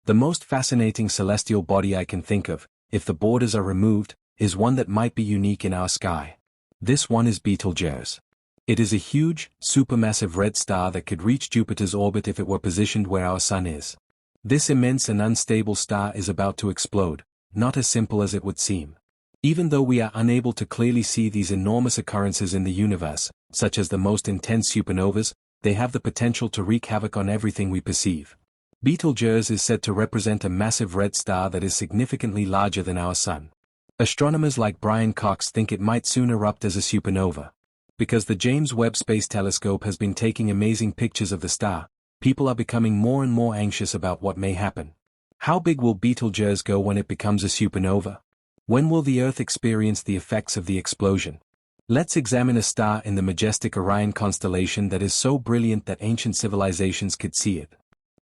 The most fascinating celestial body I can think of, if the borders are removed, is one that might be unique in our sky. This one is Betelgeuse. It is a huge, supermassive red star that could reach Jupiter's orbit if it were positioned where our Sun is. This immense and unstable star is about to explode, not as simple as it would seem. Even though we are unable to clearly see these enormous occurrences in the universe, such as the most intense supernovas, they have the potential to wreak havoc on everything we perceive. Betelgeuse is said to represent a massive red star that is significantly larger than our Sun. Astronomers like Brian Cox think it might soon erupt as a supernova. Because the James Webb Space Telescope has been taking amazing pictures of the star, people are becoming more and more anxious about what may happen. How big will Betelgeuse go when it becomes a supernova? When will the Earth experience the effects of the explosion? Let's examine a star in the majestic Orion constellation that is so brilliant that ancient civilizations could see it.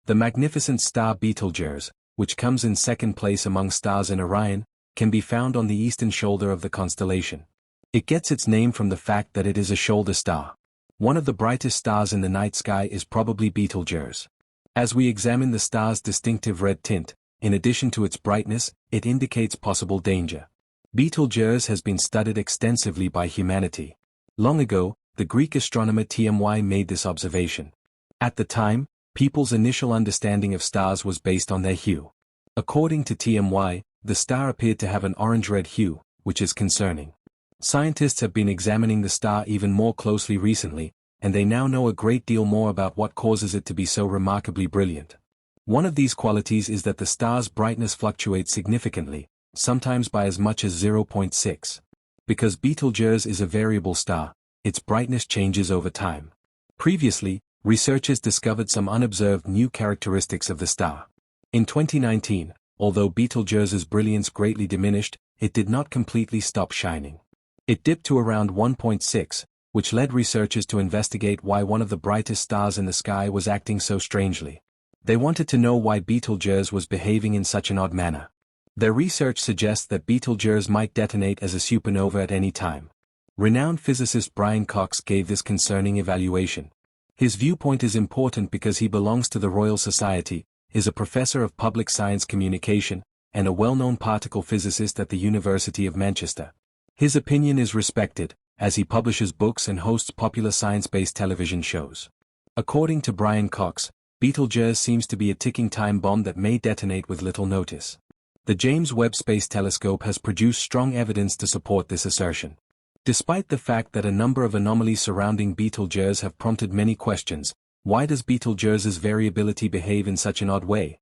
The magnificent star Betelgeuse, which comes in second place among stars in Orion, can be found on the eastern shoulder of the constellation. It gets its name from the fact that it is a shoulder star. One of the brightest stars in the night sky is probably Betelgeuse. As we examine the star's distinctive red tint, in addition to its brightness, it indicates possible danger. Betelgeuse has been studied extensively by humanity. Long ago, the Greek astronomer Tmy made this observation. At the time, people's initial understanding of stars was based on their hue. According to Tmy, the star appeared to have an orange-red hue, which is concerning. Scientists have been examining the star even more closely recently, and they now know a great deal more about what causes it to be so remarkably brilliant. One of these qualities is that the star's brightness fluctuates significantly, sometimes by as much as 0.6. Because Betelgeuse is a variable star, its brightness changes over time. Previously, researchers discovered some unobserved new characteristics of the star. In 2019, although Betelgeuse's brilliance greatly diminished, it did not completely stop shining. It dipped to around 1.6, which led researchers to investigate why one of the brightest stars in the sky was acting so strangely. They wanted to know why Betelgeuse was behaving in such an odd manner. Their research suggests that Betelgeuse might detonate as a supernova at any time. Renowned physicist Brian Cox gave this concerning evaluation. His viewpoint is important because he belongs to the Royal Society, is a professor of public science communication, and a well-known particle physicist at the University of Manchester. His opinion is respected, as he publishes books and hosts popular science-based television shows. According to Brian Cox, Betelgeuse seems to be a ticking time bomb that may detonate with little notice. The James Webb Space Telescope has produced strong evidence to support this assertion. Despite the fact that a number of anomalies surrounding Betelgeuse have prompted many questions, why does Betelgeuse's variability behave in such an odd way?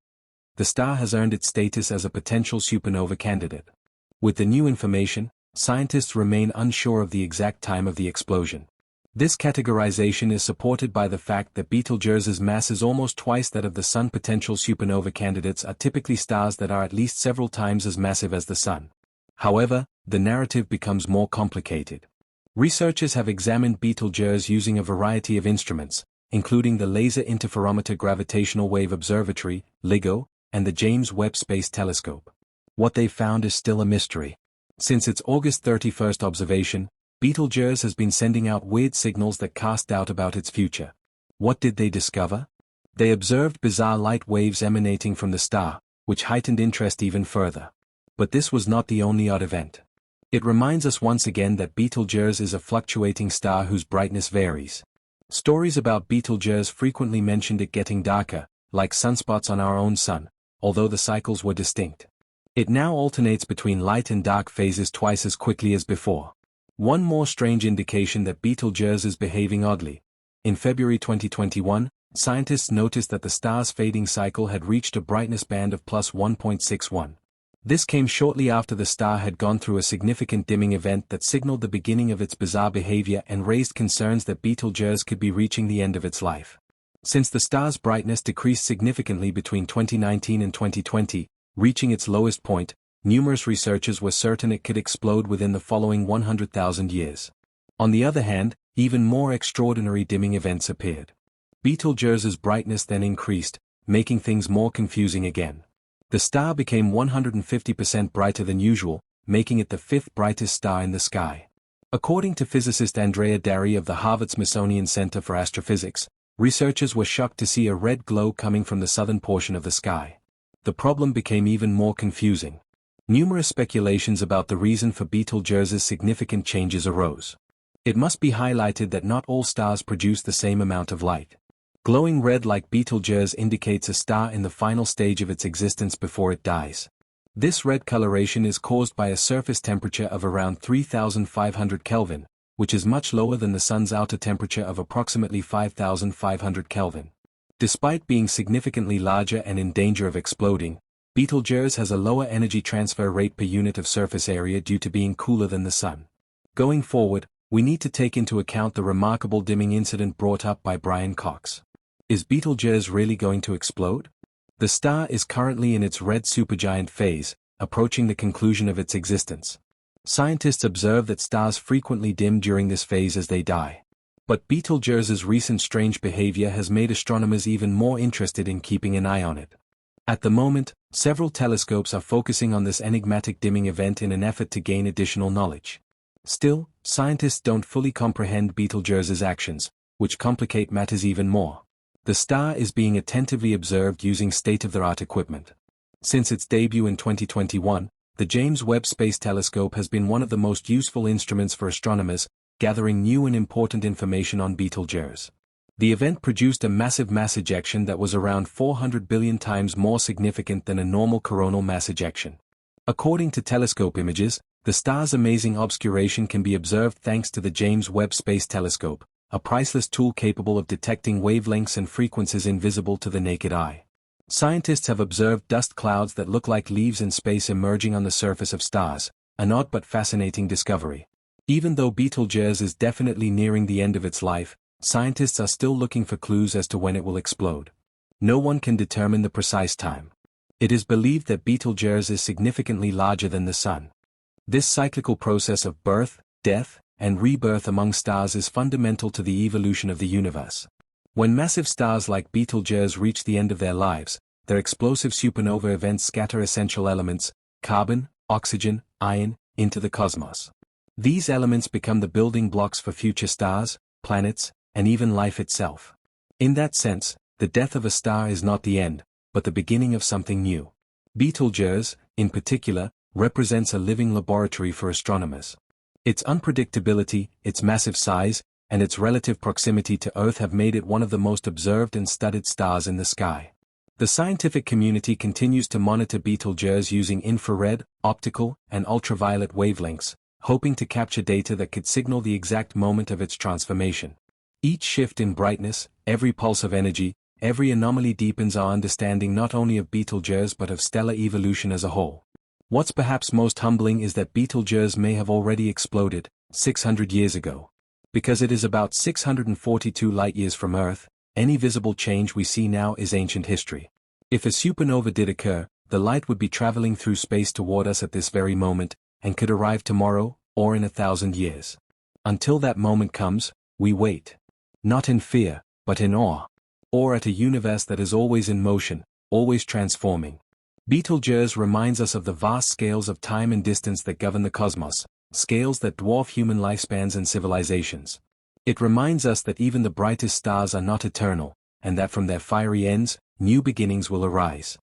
The star has earned its status as a potential supernova candidate. With the new information, scientists remain unsure of the exact time of the explosion. This categorization is supported by the fact that Betelgeuse's mass is almost twice that of the Sun. Potential supernova candidates are typically stars that are at least several times as massive as the Sun. However, the narrative becomes more complicated. Researchers have examined Betelgeuse using a variety of instruments, including the Laser Interferometer Gravitational Wave Observatory, LIGO, and the James Webb Space Telescope. What they found is still a mystery. Since its August 31st observation, Betelgeuse has been sending out weird signals that cast doubt about its future. What did they discover? They observed bizarre light waves emanating from the star, which heightened interest even further. But this was not the only odd event. It reminds us once again that Betelgeuse is a fluctuating star whose brightness varies. Stories about Betelgeuse frequently mentioned it getting darker, like sunspots on our own Sun, although the cycles were distinct. It now alternates between light and dark phases twice as quickly as before. One more strange indication that Betelgeuse is behaving oddly. In February 2021, scientists noticed that the star's fading cycle had reached a brightness band of plus 1.61. This came shortly after the star had gone through a significant dimming event that signaled the beginning of its bizarre behavior and raised concerns that Betelgeuse could be reaching the end of its life. Since the star's brightness decreased significantly between 2019 and 2020, reaching its lowest point, numerous researchers were certain it could explode within the following 100,000 years. On the other hand, even more extraordinary dimming events appeared. Betelgeuse's brightness then increased, making things more confusing again. The star became 150% brighter than usual, making it the fifth brightest star in the sky. According to physicist Andrea Dari of the Harvard-Smithsonian Center for Astrophysics, researchers were shocked to see a red glow coming from the southern portion of the sky. the problem became even more confusing. Numerous speculations about the reason for Betelgeuse's significant changes arose. It must be highlighted that not all stars produce the same amount of light. Glowing red like Betelgeuse indicates a star in the final stage of its existence before it dies. This red coloration is caused by a surface temperature of around 3,500 Kelvin, which is much lower than the Sun's outer temperature of approximately 5,500 Kelvin. Despite being significantly larger and in danger of exploding, Betelgeuse has a lower energy transfer rate per unit of surface area due to being cooler than the Sun. Going forward, we need to take into account the remarkable dimming incident brought up by Brian Cox. Is Betelgeuse really going to explode? The star is currently in its red supergiant phase, approaching the conclusion of its existence. Scientists observe that stars frequently dim during this phase as they die. But Betelgeuse's recent strange behavior has made astronomers even more interested in keeping an eye on it. At the moment, several telescopes are focusing on this enigmatic dimming event in an effort to gain additional knowledge. Still, scientists don't fully comprehend Betelgeuse's actions, which complicate matters even more. The star is being attentively observed using state-of-the-art equipment. Since its debut in 2021, the James Webb Space Telescope has been one of the most useful instruments for astronomers, gathering new and important information on Betelgeuse. The event produced a massive mass ejection that was around 400 billion times more significant than a normal coronal mass ejection. According to telescope images, the star's amazing obscuration can be observed thanks to the James Webb Space Telescope, a priceless tool capable of detecting wavelengths and frequencies invisible to the naked eye. Scientists have observed dust clouds that look like leaves in space emerging on the surface of stars, an odd but fascinating discovery. Even though Betelgeuse is definitely nearing the end of its life, scientists are still looking for clues as to when it will explode. No one can determine the precise time. It is believed that Betelgeuse is significantly larger than the Sun. This cyclical process of birth, death, and rebirth among stars is fundamental to the evolution of the universe. When massive stars like Betelgeuse reach the end of their lives, their explosive supernova events scatter essential elements, carbon, oxygen, iron, into the cosmos. These elements become the building blocks for future stars, planets, and even life itself. In that sense, the death of a star is not the end, but the beginning of something new. Betelgeuse, in particular, represents a living laboratory for astronomers. Its unpredictability, its massive size, and its relative proximity to Earth have made it one of the most observed and studied stars in the sky. The scientific community continues to monitor Betelgeuse using infrared, optical, and ultraviolet wavelengths, hoping to capture data that could signal the exact moment of its transformation. Each shift in brightness, every pulse of energy, every anomaly deepens our understanding not only of Betelgeuse but of stellar evolution as a whole. What's perhaps most humbling is that Betelgeuse may have already exploded, 600 years ago. Because it is about 642 light-years from Earth, any visible change we see now is ancient history. If a supernova did occur, the light would be traveling through space toward us at this very moment, and could arrive tomorrow, or in 1,000 years. Until that moment comes, we wait. Not in fear, but in awe. Or at a universe that is always in motion, always transforming. Betelgeuse reminds us of the vast scales of time and distance that govern the cosmos, scales that dwarf human lifespans and civilizations. It reminds us that even the brightest stars are not eternal, and that from their fiery ends, new beginnings will arise.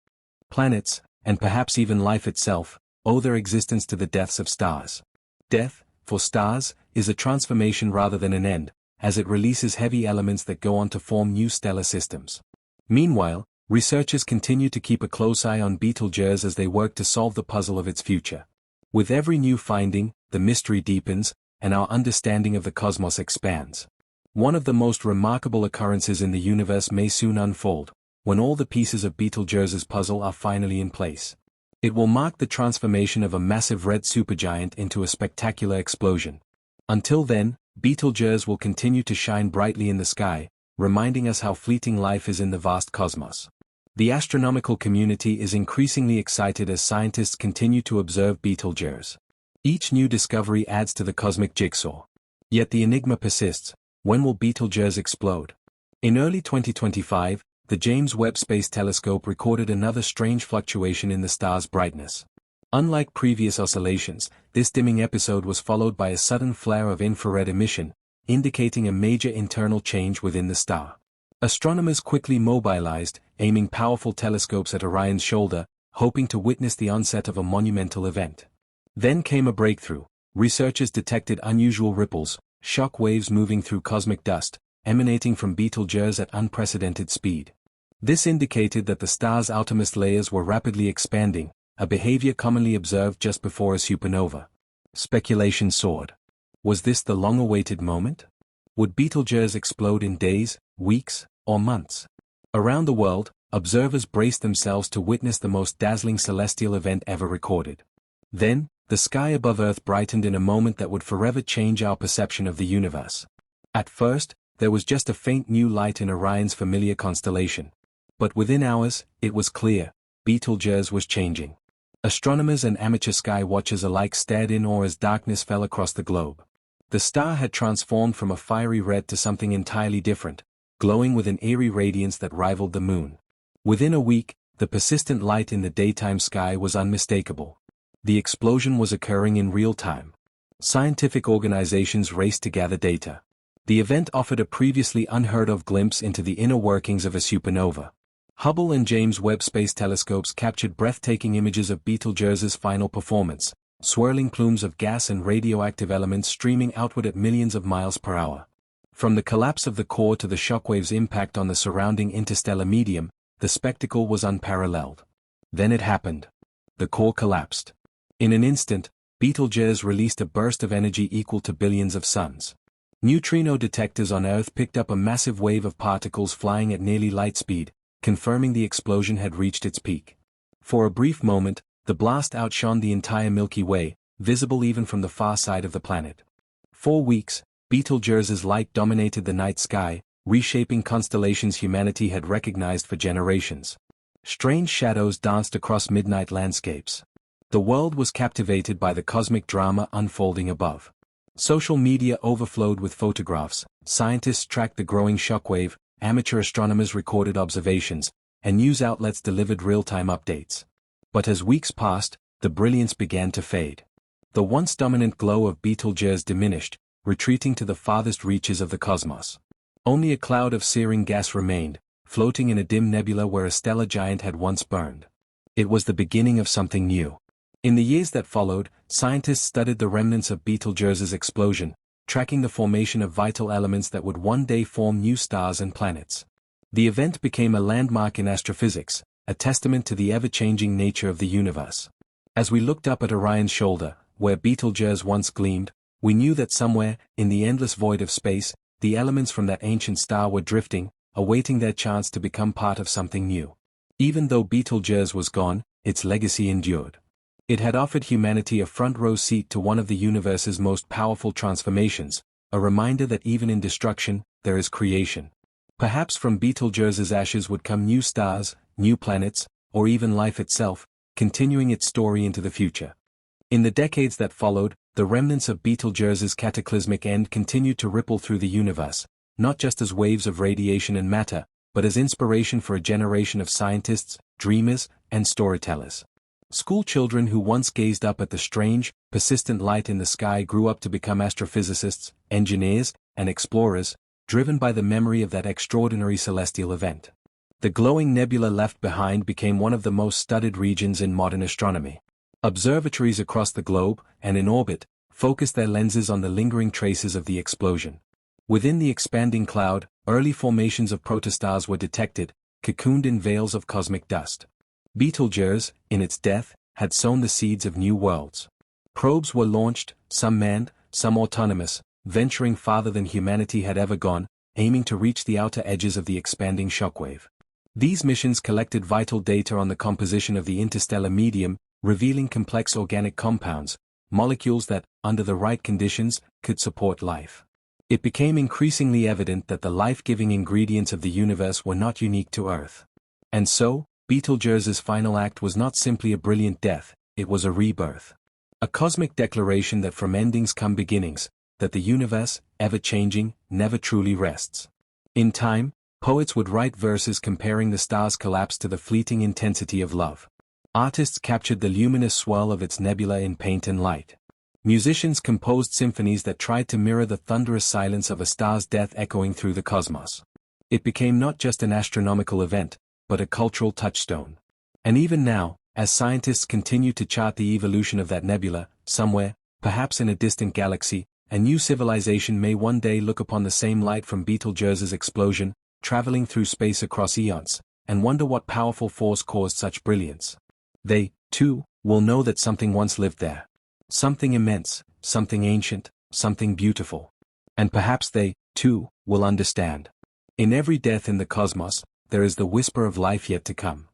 Planets, and perhaps even life itself, owe their existence to the deaths of stars. Death, for stars, is a transformation rather than an end, as it releases heavy elements that go on to form new stellar systems. Meanwhile, researchers continue to keep a close eye on Betelgeuse as they work to solve the puzzle of its future. With every new finding, the mystery deepens, and our understanding of the cosmos expands. One of the most remarkable occurrences in the universe may soon unfold, when all the pieces of Betelgeuse's puzzle are finally in place. It will mark the transformation of a massive red supergiant into a spectacular explosion. Until then, Betelgeuse will continue to shine brightly in the sky, reminding us how fleeting life is in the vast cosmos. The astronomical community is increasingly excited as scientists continue to observe Betelgeuse. Each new discovery adds to the cosmic jigsaw. Yet the enigma persists: when will Betelgeuse explode? In early 2025, the James Webb Space Telescope recorded another strange fluctuation in the star's brightness. Unlike previous oscillations, this dimming episode was followed by a sudden flare of infrared emission, indicating a major internal change within the star. Astronomers quickly mobilized, aiming powerful telescopes at Orion's shoulder, hoping to witness the onset of a monumental event. Then came a breakthrough. Researchers detected unusual ripples, shock waves moving through cosmic dust, emanating from Betelgeuse at unprecedented speed. This indicated that the star's outermost layers were rapidly expanding, a behavior commonly observed just before a supernova. Speculation soared. Was this the long-awaited moment? Would Betelgeuse explode in days, weeks, or months? Around the world, observers braced themselves to witness the most dazzling celestial event ever recorded. Then, the sky above Earth brightened in a moment that would forever change our perception of the universe. At first, there was just a faint new light in Orion's familiar constellation. But within hours, it was clear, Betelgeuse was changing. Astronomers and amateur sky watchers alike stared in awe as darkness fell across the globe. The star had transformed from a fiery red to something entirely different, glowing with an eerie radiance that rivaled the moon. Within a week, the persistent light in the daytime sky was unmistakable. The explosion was occurring in real time. Scientific organizations raced to gather data. The event offered a previously unheard-of glimpse into the inner workings of a supernova. Hubble and James Webb Space Telescopes captured breathtaking images of Betelgeuse's final performance, swirling plumes of gas and radioactive elements streaming outward at millions of miles per hour. From the collapse of the core to the shockwave's impact on the surrounding interstellar medium, the spectacle was unparalleled. Then it happened. The core collapsed. In an instant, Betelgeuse released a burst of energy equal to billions of suns. Neutrino detectors on Earth picked up a massive wave of particles flying at nearly light speed, confirming the explosion had reached its peak. For a brief moment, the blast outshone the entire Milky Way, visible even from the far side of the planet. For weeks, Betelgeuse's light dominated the night sky, reshaping constellations humanity had recognized for generations. Strange shadows danced across midnight landscapes. The world was captivated by the cosmic drama unfolding above. Social media overflowed with photographs, scientists tracked the growing shockwave, amateur astronomers recorded observations, and news outlets delivered real-time updates. But as weeks passed, the brilliance began to fade. The once dominant glow of Betelgeuse diminished, retreating to the farthest reaches of the cosmos. Only a cloud of searing gas remained, floating in a dim nebula where a stellar giant had once burned. It was the beginning of something new. In the years that followed, scientists studied the remnants of Betelgeuse's explosion, tracking the formation of vital elements that would one day form new stars and planets. The event became a landmark in astrophysics, a testament to the ever-changing nature of the universe. As we looked up at Orion's shoulder, where Betelgeuse once gleamed, we knew that somewhere, in the endless void of space, the elements from that ancient star were drifting, awaiting their chance to become part of something new. Even though Betelgeuse was gone, its legacy endured. It had offered humanity a front-row seat to one of the universe's most powerful transformations, a reminder that even in destruction, there is creation. Perhaps from Betelgeuse's ashes would come new stars, new planets, or even life itself, continuing its story into the future. In the decades that followed, the remnants of Betelgeuse's cataclysmic end continued to ripple through the universe, not just as waves of radiation and matter, but as inspiration for a generation of scientists, dreamers, and storytellers. School children who once gazed up at the strange, persistent light in the sky grew up to become astrophysicists, engineers, and explorers, driven by the memory of that extraordinary celestial event. The glowing nebula left behind became one of the most studied regions in modern astronomy. Observatories across the globe, and in orbit, focused their lenses on the lingering traces of the explosion. Within the expanding cloud, early formations of protostars were detected, cocooned in veils of cosmic dust. Betelgeuse, in its death, had sown the seeds of new worlds. Probes were launched, some manned, some autonomous, venturing farther than humanity had ever gone, aiming to reach the outer edges of the expanding shockwave. These missions collected vital data on the composition of the interstellar medium, revealing complex organic compounds, molecules that, under the right conditions, could support life. It became increasingly evident that the life-giving ingredients of the universe were not unique to Earth. And so, Betelgeuse's final act was not simply a brilliant death, it was a rebirth. A cosmic declaration that from endings come beginnings, that the universe, ever-changing, never truly rests. In time, poets would write verses comparing the star's collapse to the fleeting intensity of love. Artists captured the luminous swirl of its nebula in paint and light. Musicians composed symphonies that tried to mirror the thunderous silence of a star's death echoing through the cosmos. It became not just an astronomical event, but a cultural touchstone. And even now, as scientists continue to chart the evolution of that nebula, somewhere, perhaps in a distant galaxy, a new civilization may one day look upon the same light from Betelgeuse's explosion, traveling through space across eons, and wonder what powerful force caused such brilliance. They, too, will know that something once lived there. Something immense, something ancient, something beautiful. And perhaps they, too, will understand. In every death in the cosmos, there is the whisper of life yet to come.